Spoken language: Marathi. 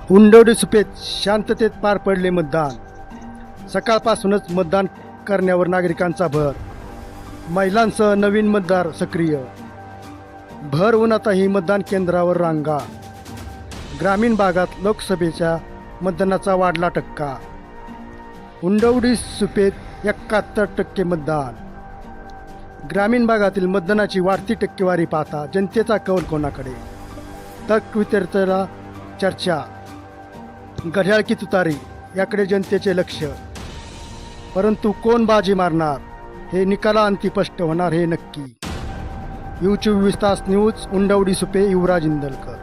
हुंडवडी सुपेत शांततेत पार पडले मतदान. सकाळपासूनच मतदान करण्यावर नागरिकांचा भर. महिलांसह नवीन मतदार सक्रिय. भर उन्हातही मतदान केंद्रावर रांगा. ग्रामीण भागात लोकसभेच्या मतदानाचा वाढला टक्का. हुंडवडी सुपेत 71% मतदान. ग्रामीण भागातील मतदानाची वाढती टक्केवारी पाहता जनतेचा कौल कोणाकडे? तर ट्विटरला चर्चा. घड्याळ की तुतारी याकडे जनतेचे लक्ष. परंतु कोण बाजी मारणार हे निकालाअंती स्पष्ट होणार हे नक्की. यूट्यूब 24 तास न्यूज. हुंडवडी सुपे. युवराज इंदलकर.